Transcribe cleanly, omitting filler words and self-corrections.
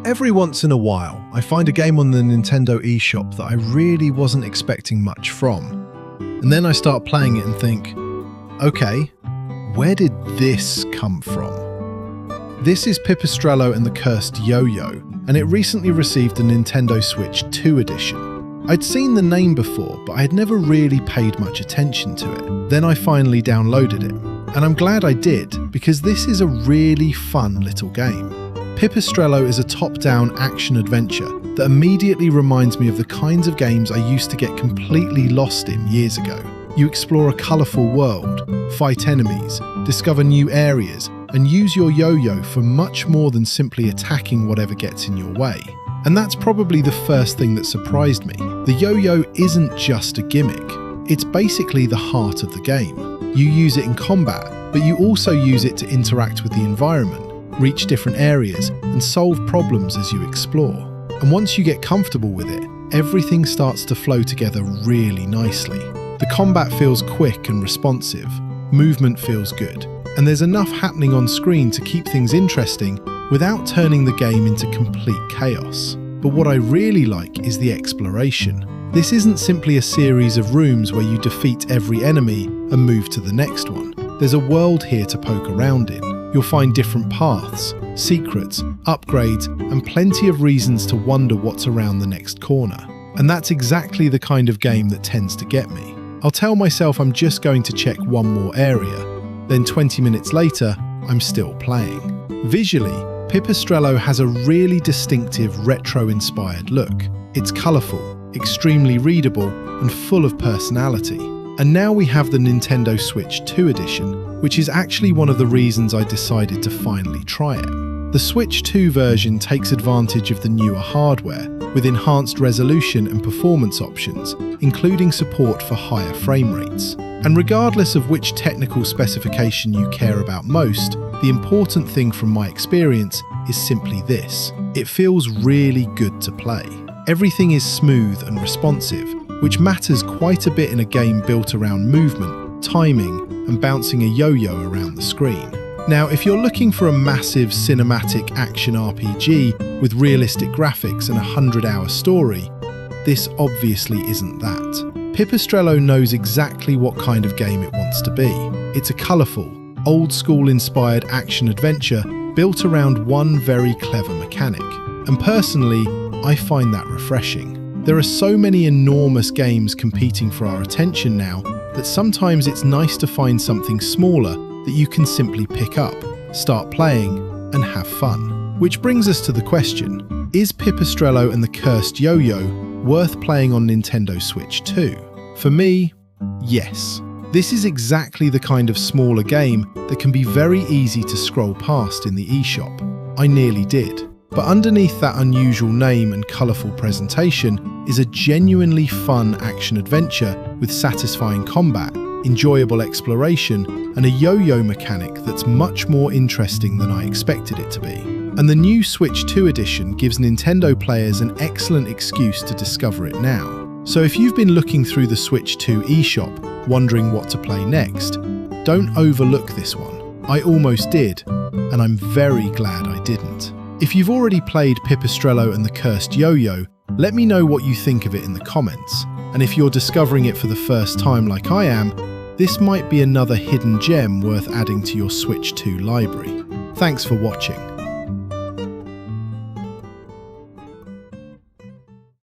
Every once in a while, I find a game on the Nintendo eShop that I really wasn't expecting much from. And then I start playing it and think, okay, where did this come from? This is Pipistrello and the Cursed Yoyo, and it recently received a Nintendo Switch 2 edition. I'd seen the name before, but I had never really paid much attention to it. Then I finally downloaded it, and I'm glad I did, because this is a really fun little game. Pipistrello is a top-down action-adventure that immediately reminds me of the kinds of games I used to get completely lost in years ago. You explore a colourful world, fight enemies, discover new areas, and use your yo-yo for much more than simply attacking whatever gets in your way. And that's probably the first thing that surprised me. The yo-yo isn't just a gimmick, it's basically the heart of the game. You use it in combat, but you also use it to interact with the environment, reach different areas, and solve problems as you explore. And once you get comfortable with it, everything starts to flow together really nicely. The combat feels quick and responsive, movement feels good, and there's enough happening on screen to keep things interesting without turning the game into complete chaos. But what I really like is the exploration. This isn't simply a series of rooms where you defeat every enemy and move to the next one. There's a world here to poke around in. You'll find different paths, secrets, upgrades, and plenty of reasons to wonder what's around the next corner. And that's exactly the kind of game that tends to get me. I'll tell myself I'm just going to check one more area, then 20 minutes later, I'm still playing. Visually, Pipistrello has a really distinctive retro-inspired look. It's colourful, extremely readable, and full of personality. And now we have the Nintendo Switch 2 edition, which is actually one of the reasons I decided to finally try it. The Switch 2 version takes advantage of the newer hardware, with enhanced resolution and performance options, including support for higher frame rates. And regardless of which technical specification you care about most, the important thing from my experience is simply this: it feels really good to play. Everything is smooth and responsive, which matters quite a bit in a game built around movement, timing, and bouncing a yo-yo around the screen. Now, if you're looking for a massive cinematic action RPG with realistic graphics and a 100-hour story, this obviously isn't that. Pipistrello knows exactly what kind of game it wants to be. It's a colourful, old-school-inspired action-adventure built around one very clever mechanic. And personally, I find that refreshing. There are so many enormous games competing for our attention now that sometimes it's nice to find something smaller that you can simply pick up, start playing, and have fun. Which brings us to the question, is Pipistrello and the Cursed Yoyo worth playing on Nintendo Switch 2? For me, yes. This is exactly the kind of smaller game that can be very easy to scroll past in the eShop. I nearly did. But underneath that unusual name and colourful presentation is a genuinely fun action-adventure with satisfying combat, enjoyable exploration, and a yo-yo mechanic that's much more interesting than I expected it to be. And the new Switch 2 edition gives Nintendo players an excellent excuse to discover it now. So if you've been looking through the Switch 2 eShop, wondering what to play next, don't overlook this one. I almost did, and I'm very glad I didn't. If you've already played Pipistrello and the Cursed Yoyo, let me know what you think of it in the comments. And if you're discovering it for the first time like I am, this might be another hidden gem worth adding to your Switch 2 library. Thanks for watching.